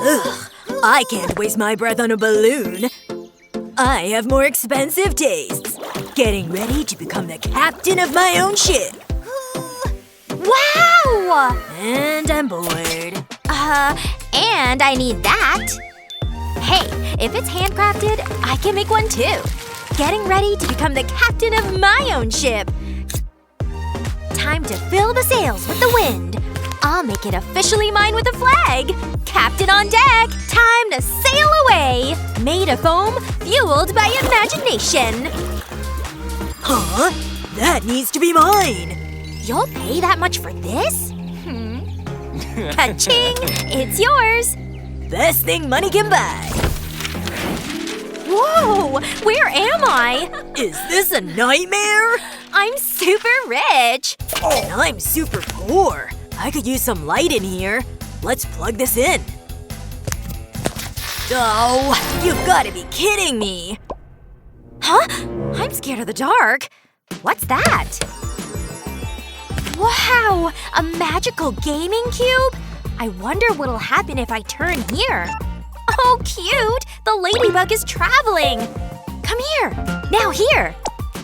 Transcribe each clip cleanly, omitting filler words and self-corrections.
Ugh, I can't waste my breath on a balloon. I have more expensive tastes. Getting ready to become the captain of my own ship. Wow! And I'm bored. And I need that. Hey, if it's handcrafted, I can make one too. Getting ready to become the captain of my own ship. Time to fill the sails with the wind. I'll make it officially mine with a flag. Captain on deck, time to sail away. Made of foam, fueled by imagination. Huh? That needs to be mine. You'll pay that much for this? Ka-ching! It's yours! Best thing money can buy. Whoa! Where am I? Is this a nightmare? I'm super rich! And I'm super poor. I could use some light in here. Let's plug this in. Oh, you've gotta be kidding me. Huh? I'm scared of the dark. What's that? Wow! A magical gaming cube? I wonder what'll happen if I turn here. Oh, cute! The ladybug is traveling! Come here! Now here!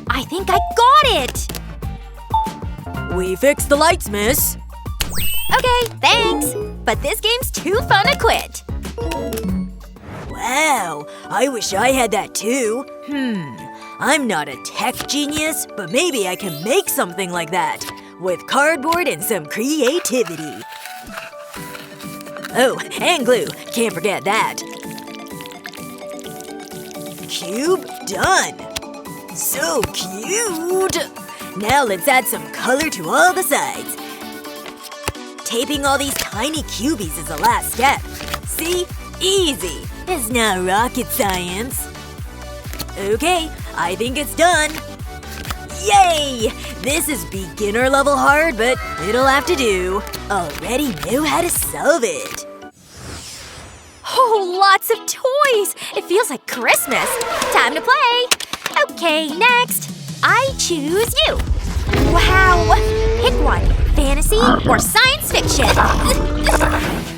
I think I got it! We fixed the lights, miss. Okay, thanks! But this game's too fun to quit. Wow, I wish I had that too. I'm not a tech genius, but maybe I can make something like that. With cardboard and some creativity. Oh, and glue. Can't forget that. Cube done. So cute! Now let's add some color to all the sides. Taping all these tiny cubies is the last step. See? Easy. It's not rocket science. Okay, I think it's done. Yay! This is beginner level hard, but it'll have to do. Already know how to solve it. Oh, lots of toys! It feels like Christmas. Time to play! Okay, next. I choose you. Wow! Pick one. Fantasy or science fiction?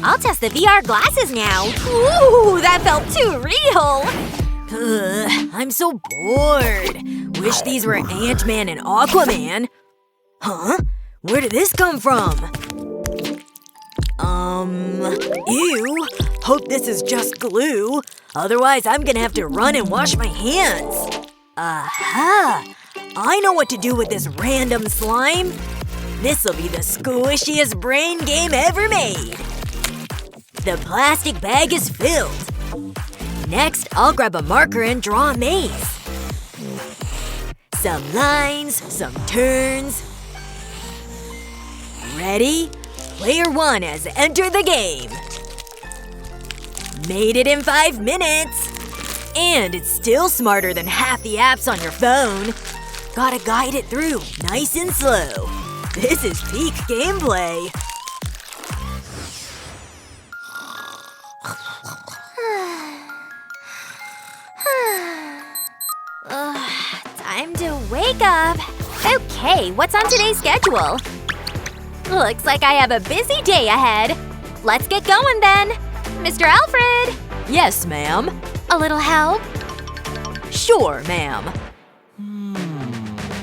I'll test the VR glasses now. Ooh, that felt too real! I'm so bored. Wish these were Ant-Man and Aquaman. Huh? Where did this come from? Ew. Hope this is just glue. Otherwise, I'm gonna have to run and wash my hands. Aha! I know what to do with this random slime. This'll be the squishiest brain game ever made. The plastic bag is filled. Next, I'll grab a marker and draw a maze. Some lines, some turns. Ready? Player 1 has entered the game. Made it in 5 minutes. And it's still smarter than half the apps on your phone. Gotta guide it through, nice and slow. This is peak gameplay. Time to wake up. Okay, what's on today's schedule? Looks like I have a busy day ahead. Let's get going then. Mr. Alfred! Yes, ma'am. A little help? Sure, ma'am.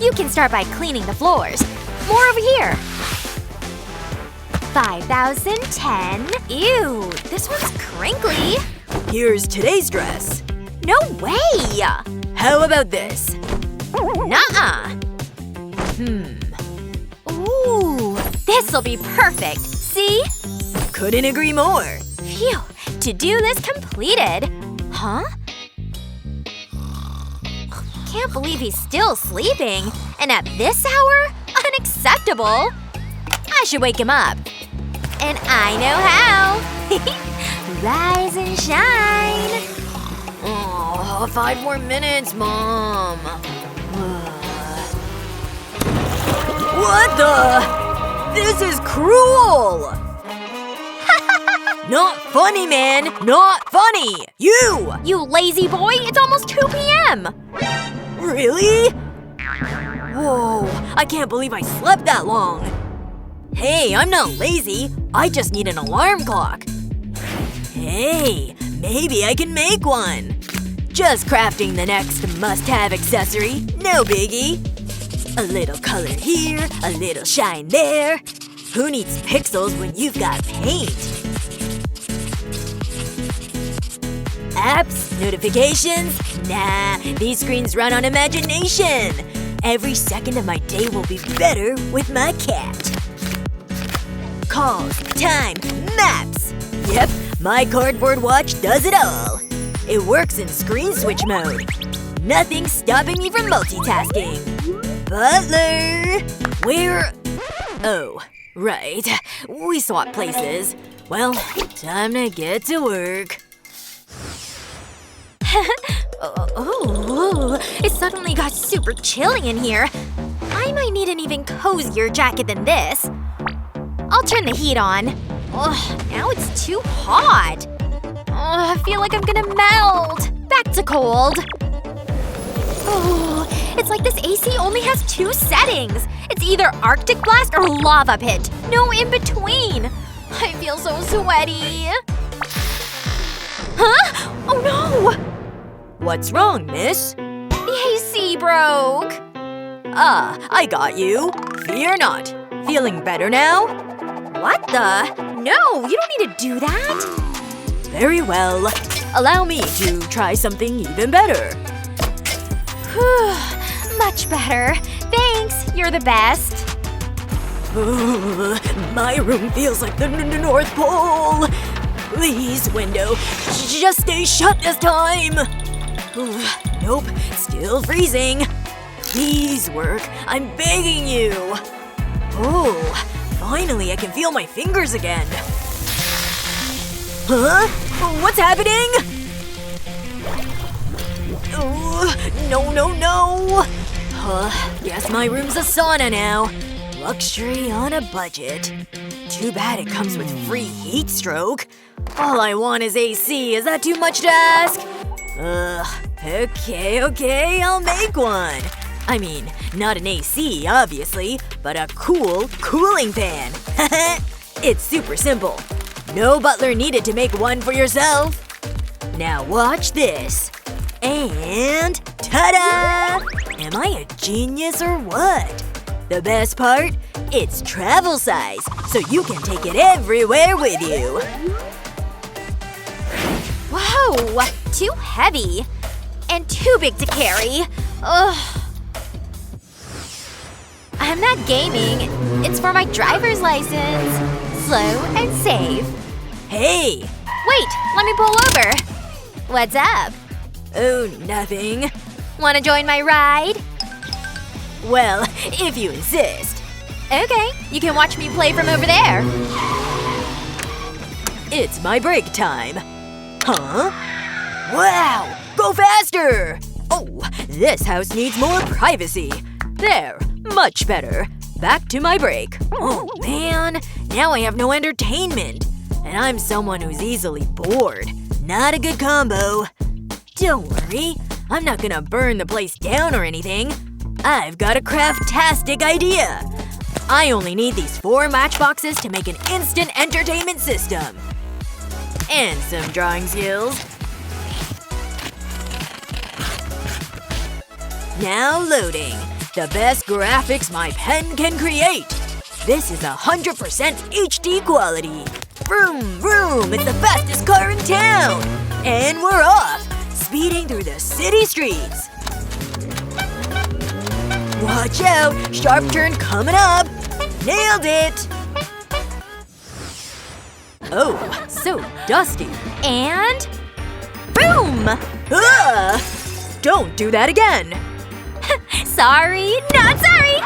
You can start by cleaning the floors. More over here. 5,010. Ew, this one's crinkly. Here's today's dress. No way! How about this? Nuh-uh. Ooh, this'll be perfect. See? Couldn't agree more. Phew. To-do list completed. Huh? Can't believe he's still sleeping. And at this hour? Unacceptable. I should wake him up. And I know how. Rise and shine. Oh, 5 more minutes, Mom. What the? This is cruel! Not funny, man! Not funny! You! You lazy boy! It's almost 2 p.m. Really? Whoa, I can't believe I slept that long. Hey, I'm not lazy. I just need an alarm clock. Hey, maybe I can make one. Just crafting the next must-have accessory. No biggie. A little color here, a little shine there. Who needs pixels when you've got paint? Apps? Notifications? Nah, these screens run on imagination. Every second of my day will be better with my cat. Calls, time, maps. Yep, my cardboard watch does it all. It works in screen switch mode. Nothing's stopping me from multitasking. Butler! Where… Oh, right. We swapped places. Well, time to get to work. Oh, it suddenly got super chilly in here. I might need an even cozier jacket than this. I'll turn the heat on. Ugh, now it's too hot. I feel like I'm gonna melt. Back to cold. Oh, it's like this AC only has 2 settings. It's either Arctic blast or lava pit. No in between. I feel so sweaty. Huh? Oh no! What's wrong, miss? The AC broke. Ah, I got you. Fear not. Feeling better now? What the? No, you don't need to do that. Very well. Allow me to try something even better. Much better. Thanks, you're the best. My room feels like the North Pole. Please, window, just stay shut this time. Nope, still freezing. Please work, I'm begging you. Oh, finally I can feel my fingers again. Huh? What's happening? No. Guess my room's a sauna now. Luxury on a budget. Too bad it comes with free heat stroke. All I want is AC. Is that too much to ask? Okay, I'll make one. I mean, not an AC, obviously, but a cool cooling fan. It's super simple. No butler needed to make one for yourself. Now watch this. And ta-da! Am I a genius or what? The best part? It's travel size, so you can take it everywhere with you. Whoa! Too heavy. And too big to carry. Ugh. I'm not gaming. It's for my driver's license. Slow and safe. Hey! Wait, let me pull over. What's up? Oh, nothing. Wanna join my ride? Well, if you insist. Okay, you can watch me play from over there. It's my break time. Huh? Wow! Go faster! Oh, this house needs more privacy. There. Much better. Back to my break. Oh man, now I have no entertainment. And I'm someone who's easily bored. Not a good combo. Don't worry, I'm not gonna burn the place down or anything. I've got a craftastic idea. I only need these 4 matchboxes to make an instant entertainment system. And some drawing skills. Now loading. The best graphics my pen can create. This is 100% HD quality. Vroom, vroom, it's the fastest car in town. And we're off, speeding through the city streets. Watch out, sharp turn coming up. Nailed it. Oh, so dusty. And… boom! Don't do that again. Sorry, not sorry!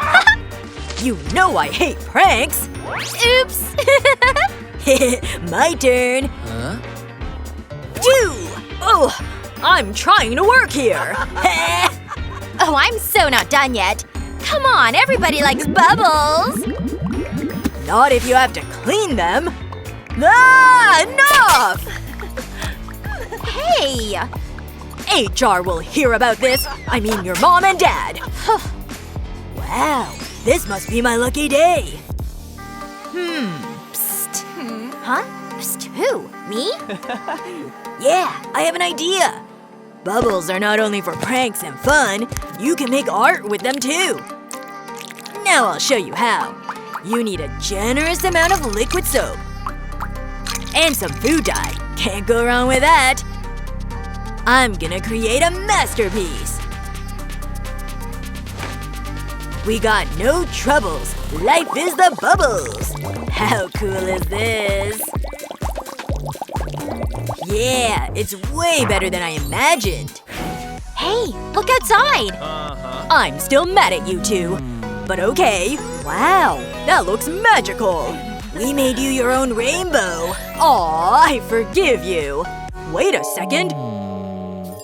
You know I hate pranks. Oops! My turn. Huh? Oh, I'm trying to work here. Oh, I'm so not done yet. Come on, everybody likes bubbles! Not if you have to clean them. Ah, enough! Hey! HR will hear about this. I mean your mom and dad. Wow, this must be my lucky day. Psst. Huh? Psst. Who? Me? Yeah, I have an idea. Bubbles are not only for pranks and fun, you can make art with them too. Now I'll show you how. You need a generous amount of liquid soap. And some food dye. Can't go wrong with that. I'm gonna create a masterpiece. We got no troubles. Life is the bubbles. How cool is this? Yeah, it's way better than I imagined. Hey, look outside! I'm still mad at you two. But okay. Wow, that looks magical. We made you your own rainbow. Aw, I forgive you. Wait a second.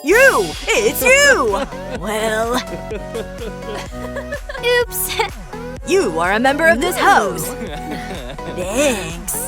You! It's you! Well… Oops. You are a member of this house. Thanks.